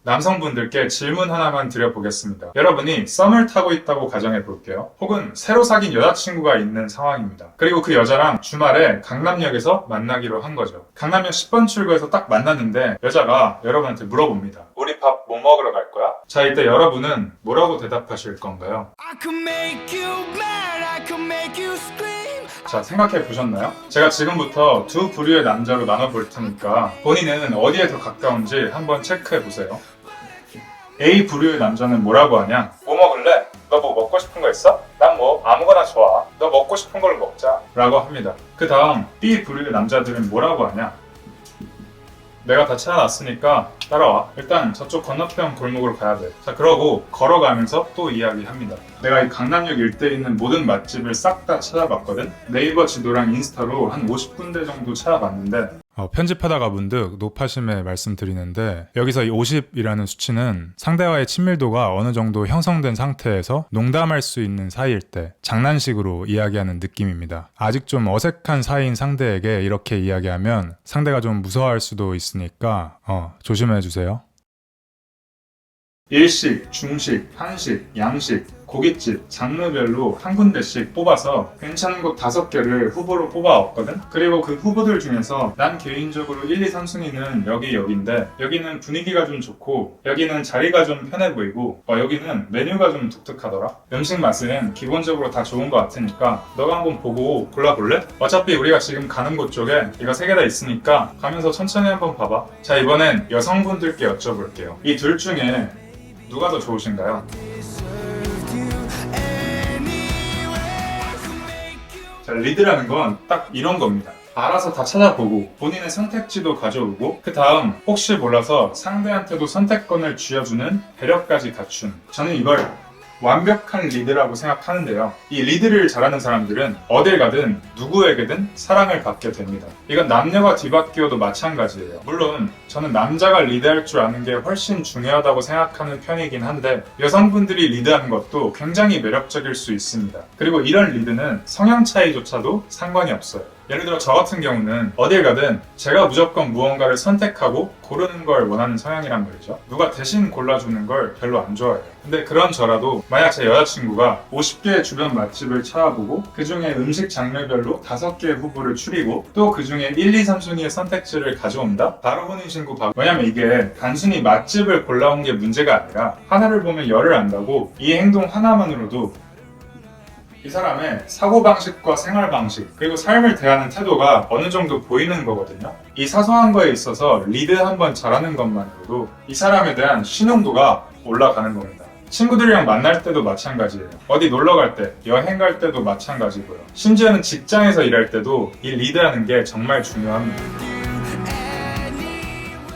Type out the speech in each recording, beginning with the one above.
남성분들께 질문 하나만 드려보겠습니다. 여러분이 썸을 타고 있다고 가정해 볼게요. 혹은 새로 사귄 여자친구가 있는 상황입니다. 그리고 그 여자랑 주말에 강남역에서 만나기로 한 거죠. 강남역 10번 출구에서 딱 만났는데 여자가 여러분한테 물어봅니다. 우리 밥 뭐 먹으러 갈 거야? 자, 이때 여러분은 뭐라고 대답하실 건가요? 자, 생각해 보셨나요? 제가 지금부터 두 부류의 남자로 나눠볼 테니까 본인은 어디에 더 가까운지 한번 체크해 보세요. A 부류의 남자는 뭐라고 하냐? 뭐 먹을래? 너 뭐 먹고 싶은 거 있어? 난 뭐 아무거나 좋아. 너 먹고 싶은 걸로 먹자. 라고 합니다. 그 다음 B 부류의 남자들은 뭐라고 하냐? 내가 다 찾아놨으니까 따라와. 일단 저쪽 건너편 골목으로 가야 돼. 자, 그러고 걸어가면서 또 이야기합니다. 내가 이 강남역 일대에 있는 모든 맛집을 싹 다 찾아봤거든? 네이버 지도랑 인스타로 한 50군데 정도 찾아봤는데 편집하다가 문득 노파심에 말씀드리는데 여기서 이 50이라는 수치는 상대와의 친밀도가 어느 정도 형성된 상태에서 농담할 수 있는 사이일 때 장난식으로 이야기하는 느낌입니다. 아직 좀 어색한 사이인 상대에게 이렇게 이야기하면 상대가 좀 무서워할 수도 있으니까 조심해 주세요. 일식, 중식, 한식, 양식, 고깃집, 장르별로 한 군데씩 뽑아서 괜찮은 곳 5개를 후보로 뽑아왔거든? 그리고 그 후보들 중에서 난 개인적으로 1, 2, 3순위는 여기인데 여기는 분위기가 좀 좋고 여기는 자리가 좀 편해 보이고 여기는 메뉴가 좀 독특하더라. 음식 맛은 기본적으로 다 좋은 것 같으니까 너가 한번 보고 골라볼래? 어차피 우리가 지금 가는 곳 쪽에 이거 3개 다 있으니까 가면서 천천히 한번 봐봐. 자, 이번엔 여성분들께 여쭤볼게요. 이 둘 중에 누가 더 좋으신가요? 자, 리드라는 건 딱 이런 겁니다. 알아서 다 찾아보고 본인의 선택지도 가져오고 그 다음 혹시 몰라서 상대한테도 선택권을 쥐어주는 배려까지 갖춘, 저는 이걸 완벽한 리드라고 생각하는데요. 이 리드를 잘하는 사람들은 어딜 가든 누구에게든 사랑을 받게 됩니다. 이건 남녀가 뒤바뀌어도 마찬가지예요. 물론 저는 남자가 리드할 줄 아는 게 훨씬 중요하다고 생각하는 편이긴 한데 여성분들이 리드하는 것도 굉장히 매력적일 수 있습니다. 그리고 이런 리드는 성향 차이조차도 상관이 없어요. 예를 들어 저 같은 경우는 어딜 가든 제가 무조건 무언가를 선택하고 고르는 걸 원하는 성향이란 말이죠. 누가 대신 골라주는 걸 별로 안 좋아해요. 근데 그런 저라도 만약 제 여자친구가 50개의 주변 맛집을 찾아보고 그 중에 음식 장르별로 5개의 후보를 추리고 또 그 중에 1, 2, 3순위의 선택지를 가져온다? 바로 혼인신고 박. 왜냐면 이게 단순히 맛집을 골라온 게 문제가 아니라 하나를 보면 열을 안다고 이 행동 하나만으로도 이 사람의 사고방식과 생활방식 그리고 삶을 대하는 태도가 어느 정도 보이는 거거든요. 이 사소한 거에 있어서 리드 한번 잘하는 것만으로도 이 사람에 대한 신용도가 올라가는 겁니다. 친구들이랑 만날 때도 마찬가지예요. 어디 놀러 갈 때, 여행 갈 때도 마찬가지고요. 심지어는 직장에서 일할 때도 이 리드하는 게 정말 중요합니다.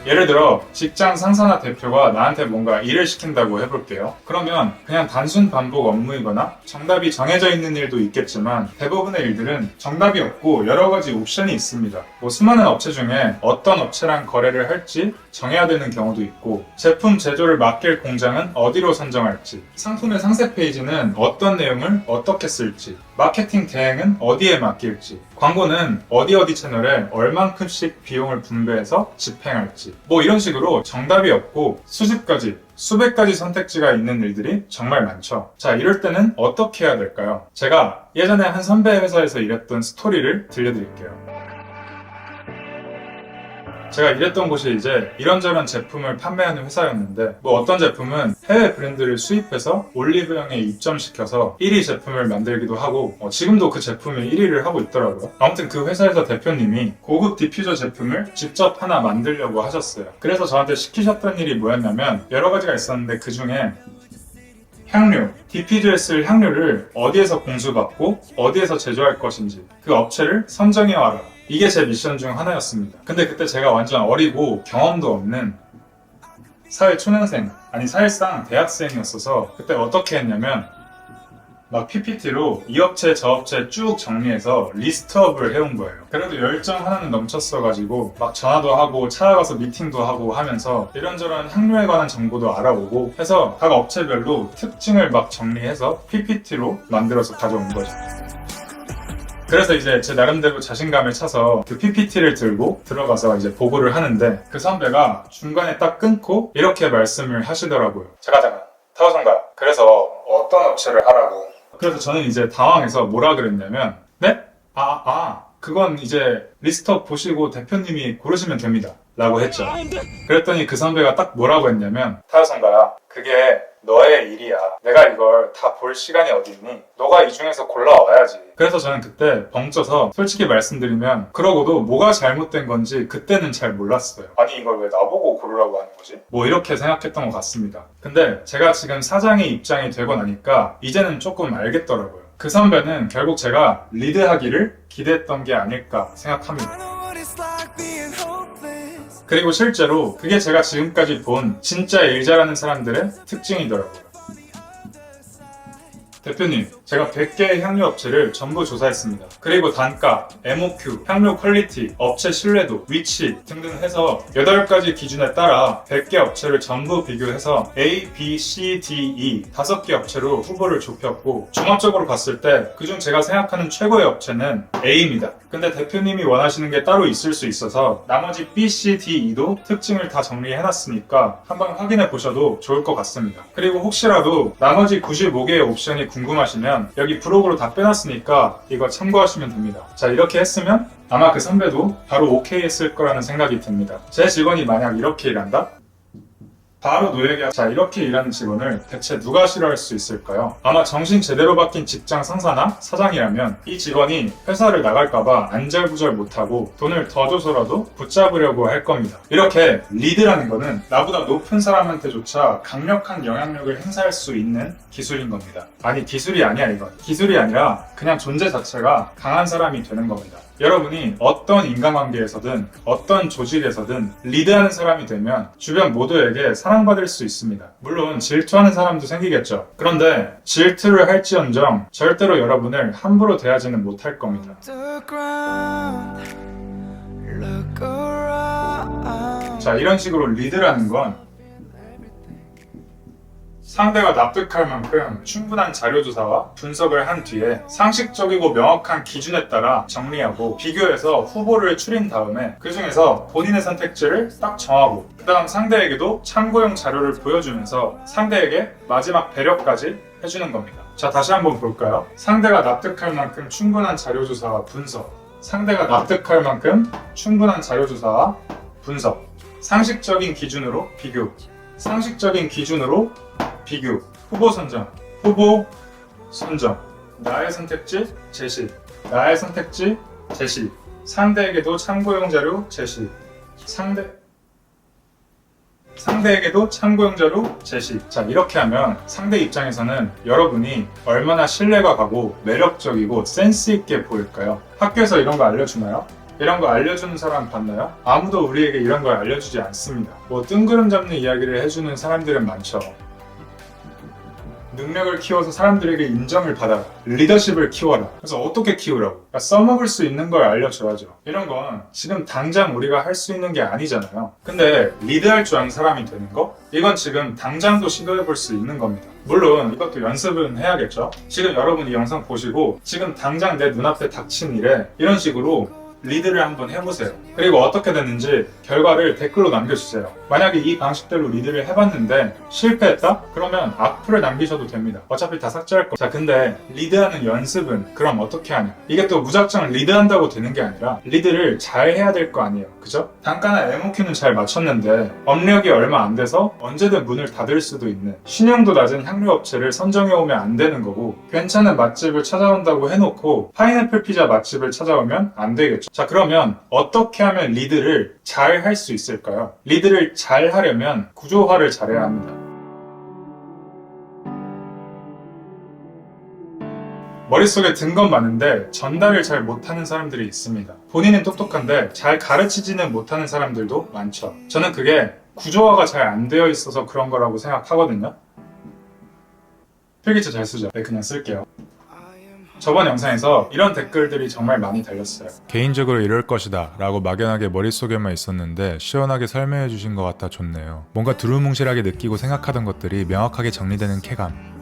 예를 들어 직장 상사나 대표가 나한테 뭔가 일을 시킨다고 해볼게요. 그러면 그냥 단순 반복 업무이거나 정답이 정해져 있는 일도 있겠지만 대부분의 일들은 정답이 없고 여러 가지 옵션이 있습니다. 수많은 업체 중에 어떤 업체랑 거래를 할지 정해야 되는 경우도 있고 제품 제조를 맡길 공장은 어디로 선정할지 상품의 상세 페이지는 어떤 내용을 어떻게 쓸지 마케팅 대행은 어디에 맡길지 광고는 어디 채널에 얼만큼씩 비용을 분배해서 집행할지 이런 식으로 정답이 없고 수백 가지 선택지가 있는 일들이 정말 많죠. 자, 이럴 때는 어떻게 해야 될까요? 제가 예전에 한 선배 회사에서 일했던 스토리를 들려드릴게요. 제가 일했던 곳이 이제 이런저런 제품을 판매하는 회사였는데 어떤 제품은 해외 브랜드를 수입해서 올리브영에 입점시켜서 1위 제품을 만들기도 하고 지금도 그 제품이 1위를 하고 있더라고요. 아무튼 그 회사에서 대표님이 고급 디퓨저 제품을 직접 하나 만들려고 하셨어요. 그래서 저한테 시키셨던 일이 뭐였냐면 여러 가지가 있었는데 그 중에 향료, 디퓨저에 쓸 향료를 어디에서 공수받고 어디에서 제조할 것인지 그 업체를 선정해와라. 이게 제 미션 중 하나였습니다. 근데 그때 제가 완전 어리고 경험도 없는 사회 초년생, 사실상 대학생이었어서 그때 어떻게 했냐면 막 PPT로 이 업체 저 업체 쭉 정리해서 리스트업을 해온 거예요. 그래도 열정 하나는 넘쳤어가지고 막 전화도 하고 찾아가서 미팅도 하고 하면서 이런저런 향료에 관한 정보도 알아보고 해서 각 업체별로 특징을 막 정리해서 PPT로 만들어서 가져온 거죠. 그래서 이제 제 나름대로 자신감을 차서 그 PPT를 들고 들어가서 이제 보고를 하는데 그 선배가 중간에 딱 끊고 이렇게 말씀을 하시더라고요. 잠깐 타오선가 그래서 어떤 업체를 하라고. 그래서 저는 이제 당황해서 뭐라 그랬냐면 네? 그건 이제 리스트업 보시고 대표님이 고르시면 됩니다 라고 했죠. 그랬더니 그 선배가 딱 뭐라고 했냐면 타오선가야 그게 너의 일이야. 내가 이걸 다 볼 시간이 어디 있니? 너가 이 중에서 골라와야지. 그래서 저는 그때 벙쪄서 솔직히 말씀드리면 그러고도 뭐가 잘못된 건지 그때는 잘 몰랐어요. 아니 이걸 왜 나보고 고르라고 하는 거지? 뭐 이렇게 생각했던 것 같습니다. 근데 제가 지금 사장의 입장이 되고 나니까 이제는 조금 알겠더라고요. 그 선배는 결국 제가 리드하기를 기대했던 게 아닐까 생각합니다. 그리고 실제로 그게 제가 지금까지 본 진짜 일 잘하는 사람들의 특징이더라고요. 대표님, 제가 100개의 향료 업체를 전부 조사했습니다. 그리고 단가, MOQ, 향료 퀄리티, 업체 신뢰도, 위치 등등 해서 8가지 기준에 따라 100개 업체를 전부 비교해서 A, B, C, D, E 5개 업체로 후보를 좁혔고 종합적으로 봤을 때 그중 제가 생각하는 최고의 업체는 A입니다. 근데 대표님이 원하시는 게 따로 있을 수 있어서 나머지 B, C, D, E도 특징을 다 정리해놨으니까 한번 확인해 보셔도 좋을 것 같습니다. 그리고 혹시라도 나머지 95개의 옵션이 궁금하시면 여기 브로그로 다 빼놨으니까 이거 참고하시면 됩니다. 자, 이렇게 했으면 아마 그 선배도 바로 오케이 했을 거라는 생각이 듭니다. 제 직원이 만약 이렇게 일한다? 바로 노예계약. 자, 이렇게 일하는 직원을 대체 누가 싫어할 수 있을까요? 아마 정신 제대로 박힌 직장 상사나 사장이라면 이 직원이 회사를 나갈까봐 안절부절 못하고 돈을 더 줘서라도 붙잡으려고 할 겁니다. 이렇게 리드라는 거는 나보다 높은 사람한테조차 강력한 영향력을 행사할 수 있는 기술인 겁니다. 아니, 기술이 아니야 이건. 기술이 아니라 그냥 존재 자체가 강한 사람이 되는 겁니다. 여러분이 어떤 인간관계에서든 어떤 조직에서든 리드하는 사람이 되면 주변 모두에게 사랑받을 수 있습니다. 물론 질투하는 사람도 생기겠죠. 그런데 질투를 할지언정 절대로 여러분을 함부로 대하지는 못할 겁니다. 자, 이런 식으로 리드라는 건 상대가 납득할 만큼 충분한 자료조사와 분석을 한 뒤에 상식적이고 명확한 기준에 따라 정리하고 비교해서 후보를 추린 다음에 그 중에서 본인의 선택지를 딱 정하고 그 다음 상대에게도 참고용 자료를 보여주면서 상대에게 마지막 배려까지 해주는 겁니다. 자, 다시 한번 볼까요? 상대가 납득할 만큼 충분한 자료조사와 분석, 상대가 납득할 만큼 충분한 자료조사와 분석, 상식적인 기준으로 비교, 상식적인 기준으로 비교, 후보 선정, 후보 선정, 나의 선택지 제시, 나의 선택지 제시, 상대에게도 참고용 자료 제시, 상대에게도 참고용 자료 제시. 자, 이렇게 하면 상대 입장에서는 여러분이 얼마나 신뢰가 가고 매력적이고 센스 있게 보일까요? 학교에서 이런 거 알려주나요? 이런 거 알려주는 사람 봤나요? 아무도 우리에게 이런 걸 알려주지 않습니다. 뭐 뜬구름 잡는 이야기를 해주는 사람들은 많죠. 능력을 키워서 사람들에게 인정을 받아라. 리더십을 키워라. 그래서 어떻게 키우라고? 그러니까 써먹을 수 있는 걸 알려줘야죠. 이런 건 지금 당장 우리가 할 수 있는 게 아니잖아요. 근데 리드할 줄 아는 사람이 되는 거? 이건 지금 당장도 시도해볼 수 있는 겁니다. 물론 이것도 연습은 해야겠죠. 지금 여러분이 영상 보시고 지금 당장 내 눈앞에 닥친 일에 이런 식으로 리드를 한번 해보세요. 그리고 어떻게 됐는지 결과를 댓글로 남겨주세요. 만약에 이 방식대로 리드를 해봤는데 실패했다? 그러면 악플을 남기셔도 됩니다. 어차피 다 삭제할 거. 자, 근데 리드하는 연습은 그럼 어떻게 하냐? 이게 또 무작정 리드한다고 되는 게 아니라 리드를 잘 해야 될 거 아니에요. 그죠? 단가나 MOQ는 잘 맞췄는데 업력이 얼마 안 돼서 언제든 문을 닫을 수도 있는 신용도 낮은 향료업체를 선정해오면 안 되는 거고 괜찮은 맛집을 찾아온다고 해놓고 파인애플 피자 맛집을 찾아오면 안 되겠죠. 자, 그러면 어떻게 하면 리드를 잘 할 수 있을까요? 리드를 잘 하려면 구조화를 잘해야 합니다. 머릿속에 든 건 많은데 전달을 잘 못하는 사람들이 있습니다. 본인은 똑똑한데 잘 가르치지는 못하는 사람들도 많죠. 저는 그게 구조화가 잘 안 되어 있어서 그런 거라고 생각하거든요. 필기체 잘 쓰죠? 네, 그냥 쓸게요. 저번 영상에서 이런 댓글들이 정말 많이 달렸어요. 개인적으로 이럴 것이다 라고 막연하게 머릿속에만 있었는데 시원하게 설명해 주신 것 같아 좋네요. 뭔가 두루뭉실하게 느끼고 생각하던 것들이 명확하게 정리되는 쾌감.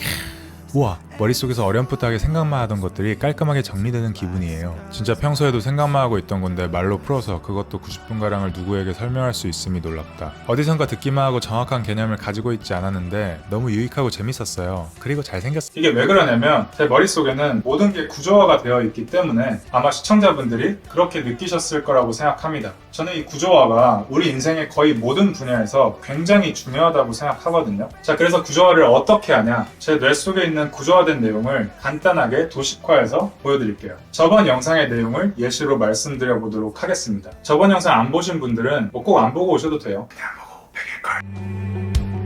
우와, 머릿속에서 어렴풋하게 생각만 하던 것들이 깔끔하게 정리되는 기분이에요. 진짜 평소에도 생각만 하고 있던 건데 말로 풀어서 그것도 90분가량을 누구에게 설명할 수 있음이 놀랍다. 어디선가 듣기만 하고 정확한 개념을 가지고 있지 않았는데 너무 유익하고 재밌었어요. 그리고 잘생겼어요. 이게 왜 그러냐면 제 머릿속에는 모든 게 구조화가 되어 있기 때문에 아마 시청자분들이 그렇게 느끼셨을 거라고 생각합니다. 저는 이 구조화가 우리 인생의 거의 모든 분야에서 굉장히 중요하다고 생각하거든요. 자, 그래서 구조화를 어떻게 하냐? 제 뇌 속에 있는 구조화된 내용을 간단하게 도식화해서 보여드릴게요. 저번 영상의 내용을 예시로 말씀드려 보도록 하겠습니다. 저번 영상 안 보신 분들은 꼭 안 보고 오셔도 돼요. 그냥 보고 베길걸.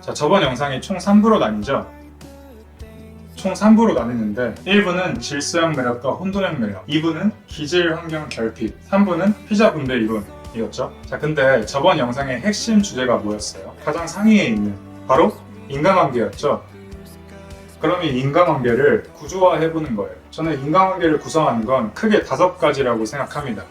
자, 저번 영상이 총 3부로 나뉘죠. 총 3부로 나뉘는데 1부는 질서형 매력과 혼돈형 매력, 2부는 기질 환경 결핍, 3부는 피자 분배 이론이었죠. 자, 근데 저번 영상의 핵심 주제가 뭐였어요? 가장 상위에 있는 바로 인간관계였죠. 그럼 이 인간관계를 구조화해보는 거예요. 저는 인간관계를 구성하는 건 크게 5가지라고 생각합니다.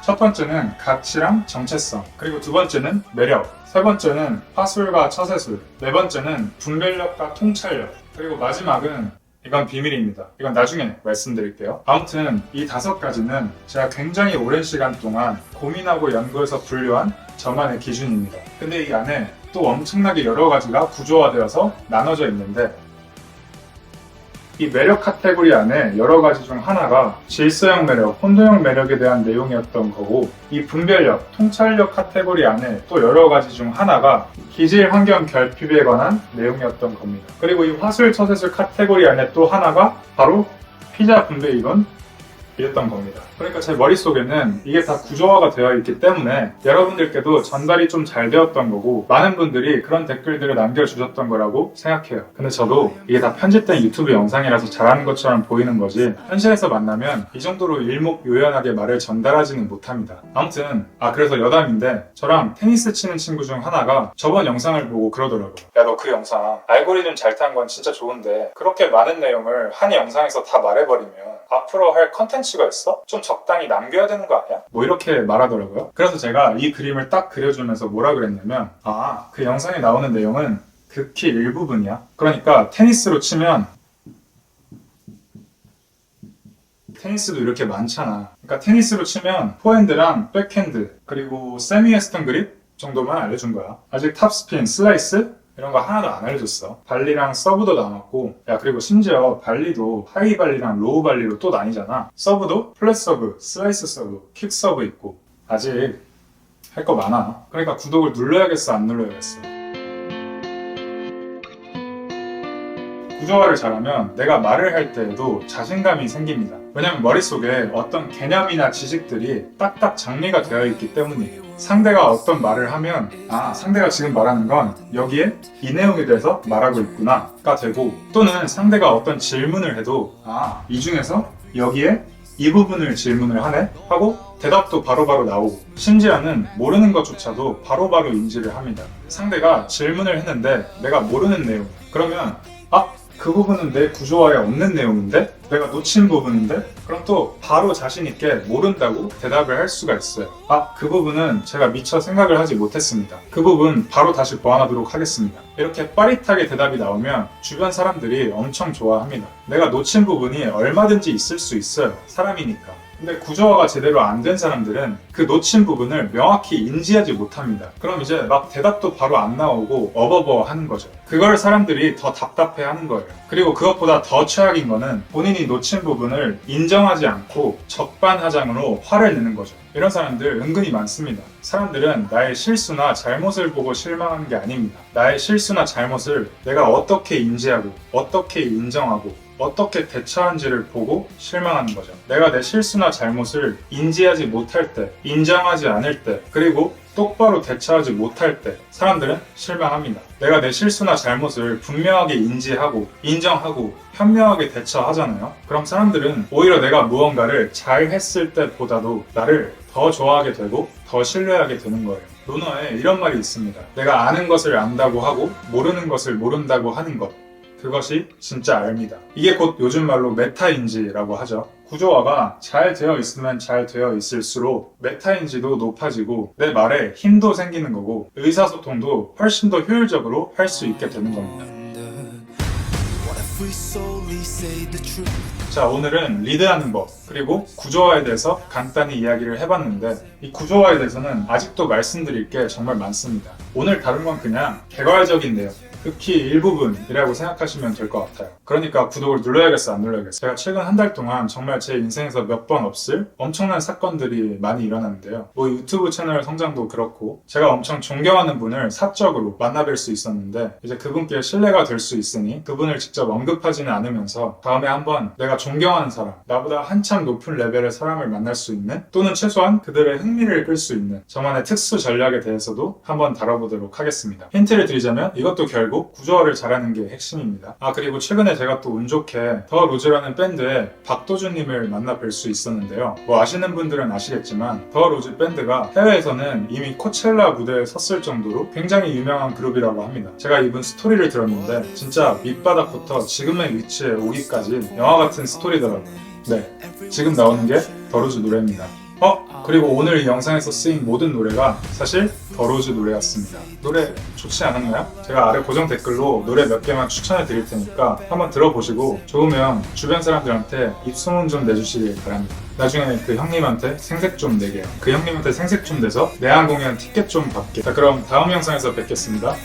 첫 번째는 가치랑 정체성, 그리고 두 번째는 매력, 세 번째는 화술과 처세술, 네 번째는 분별력과 통찰력, 그리고 마지막은 이건 비밀입니다. 이건 나중에 말씀드릴게요. 아무튼 이 5가지는 제가 굉장히 오랜 시간 동안 고민하고 연구해서 분류한 저만의 기준입니다. 근데 이 안에 또 엄청나게 여러 가지가 구조화되어서 나눠져 있는데 이 매력 카테고리 안에 여러 가지 중 하나가 질서형 매력, 혼돈형 매력에 대한 내용이었던 거고 이 분별력, 통찰력 카테고리 안에 또 여러 가지 중 하나가 기질 환경 결핍에 관한 내용이었던 겁니다. 그리고 이 화술, 처세술 카테고리 안에 또 하나가 바로 피자 분배 이론 이랬던 겁니다. 그러니까 제 머릿속에는 이게 다 구조화가 되어 있기 때문에 여러분들께도 전달이 좀 잘 되었던 거고 많은 분들이 그런 댓글들을 남겨주셨던 거라고 생각해요. 근데 저도 이게 다 편집된 유튜브 영상이라서 잘하는 것처럼 보이는 거지 현실에서 만나면 이 정도로 일목요연하게 말을 전달하지는 못합니다. 아무튼 그래서 여담인데 저랑 테니스 치는 친구 중 하나가 저번 영상을 보고 그러더라고요. 야, 너 그 영상 알고리즘 잘 탄 건 진짜 좋은데 그렇게 많은 내용을 한 영상에서 다 말해버리면 앞으로 할 컨텐츠가 있어? 좀 적당히 남겨야 되는 거 아니야? 뭐 이렇게 말하더라고요. 그래서 제가 이 그림을 딱 그려주면서 뭐라 그랬냐면 그 영상에 나오는 내용은 극히 일부분이야. 그러니까 테니스로 치면 테니스도 이렇게 많잖아. 그러니까 테니스로 치면 포핸드랑 백핸드 그리고 세미 웨스턴 그립 정도만 알려준 거야. 아직 탑스핀, 슬라이스 이런 거 하나도 안 알려줬어. 발리랑 서브도 남았고 그리고 심지어 발리도 하이 발리랑 로우 발리로 또 나뉘잖아. 서브도 플랫 서브, 슬라이스 서브, 킥 서브 있고 아직 할 거 많아. 그러니까 구독을 눌러야겠어, 안 눌러야겠어? 구조화를 잘하면 내가 말을 할 때에도 자신감이 생깁니다. 왜냐면 머릿속에 어떤 개념이나 지식들이 딱딱 정리가 되어 있기 때문이에요. 상대가 어떤 말을 하면 상대가 지금 말하는 건 여기에 이 내용에 대해서 말하고 있구나가 되고 또는 상대가 어떤 질문을 해도 이 중에서 여기에 이 부분을 질문을 하네? 하고 대답도 바로바로 나오고 심지어는 모르는 것조차도 바로바로 인지를 합니다. 상대가 질문을 했는데 내가 모르는 내용 그러면 그 부분은 내 구조화에 없는 내용인데? 내가 놓친 부분인데? 그럼 또 바로 자신있게 모른다고 대답을 할 수가 있어요. 그 부분은 제가 미처 생각을 하지 못했습니다. 그 부분 바로 다시 보완하도록 하겠습니다. 이렇게 빠릿하게 대답이 나오면 주변 사람들이 엄청 좋아합니다. 내가 놓친 부분이 얼마든지 있을 수 있어요. 사람이니까. 근데 구조화가 제대로 안 된 사람들은 그 놓친 부분을 명확히 인지하지 못합니다. 그럼 이제 막 대답도 바로 안 나오고 어버버 하는 거죠. 그걸 사람들이 더 답답해 하는 거예요. 그리고 그것보다 더 최악인 거는 본인이 놓친 부분을 인정하지 않고 적반하장으로 화를 내는 거죠. 이런 사람들 은근히 많습니다. 사람들은 나의 실수나 잘못을 보고 실망하는 게 아닙니다. 나의 실수나 잘못을 내가 어떻게 인지하고 어떻게 인정하고 어떻게 대처한지를 보고 실망하는 거죠. 내가 내 실수나 잘못을 인지하지 못할 때, 인정하지 않을 때, 그리고 똑바로 대처하지 못할 때 사람들은 실망합니다. 내가 내 실수나 잘못을 분명하게 인지하고 인정하고 현명하게 대처하잖아요. 그럼 사람들은 오히려 내가 무언가를 잘 했을 때보다도 나를 더 좋아하게 되고 더 신뢰하게 되는 거예요. 논어에 이런 말이 있습니다. 내가 아는 것을 안다고 하고 모르는 것을 모른다고 하는 것. 그것이 진짜 R입니다. 이게 곧 요즘 말로 메타인지라고 하죠. 구조화가 잘 되어 있으면 잘 되어 있을수록 메타인지도 높아지고 내 말에 힘도 생기는 거고 의사소통도 훨씬 더 효율적으로 할 수 있게 되는 겁니다. 자, 오늘은 리드하는 법 그리고 구조화에 대해서 간단히 이야기를 해봤는데 이 구조화에 대해서는 아직도 말씀드릴 게 정말 많습니다. 오늘 다룬 건 그냥 개괄적인 내용, 극히 일부분이라고 생각하시면 될 것 같아요. 그러니까 구독을 눌러야겠어 안 눌러야겠어. 제가 최근 한 달 동안 정말 제 인생에서 몇 번 없을 엄청난 사건들이 많이 일어났는데요. 뭐 유튜브 채널 성장도 그렇고 제가 엄청 존경하는 분을 사적으로 만나뵐 수 있었는데 이제 그분께 신뢰가 될 수 있으니 그분을 직접 언급하지는 않으면서 다음에 한번 내가 존경하는 사람, 나보다 한참 높은 레벨의 사람을 만날 수 있는 또는 최소한 그들의 흥미를 끌 수 있는 저만의 특수 전략에 대해서도 한번 다뤄보도록 하겠습니다. 힌트를 드리자면 이것도 결국 구조화를 잘하는 게 핵심입니다. 그리고 최근에 제가 또 운 좋게 더 로즈라는 밴드의 박도준님을 만나 뵐 수 있었는데요. 뭐 아시는 분들은 아시겠지만 더 로즈 밴드가 해외에서는 이미 코첼라 무대에 섰을 정도로 굉장히 유명한 그룹이라고 합니다. 제가 이분 스토리를 들었는데 진짜 밑바닥부터 지금의 위치에 오기까지 영화 같은 스토리더라고요. 네, 지금 나오는 게 더 로즈 노래입니다. 그리고 오늘 이 영상에서 쓰인 모든 노래가 사실 더 로즈 노래였습니다. 노래 좋지 않았나요? 제가 아래 고정 댓글로 노래 몇 개만 추천해 드릴 테니까 한번 들어보시고 좋으면 주변 사람들한테 입소문 좀 내주시길 바랍니다. 나중에 그 형님한테 생색 좀 내게요. 그 형님한테 생색 좀 내서 내한 공연 티켓 좀 받게. 자, 그럼 다음 영상에서 뵙겠습니다.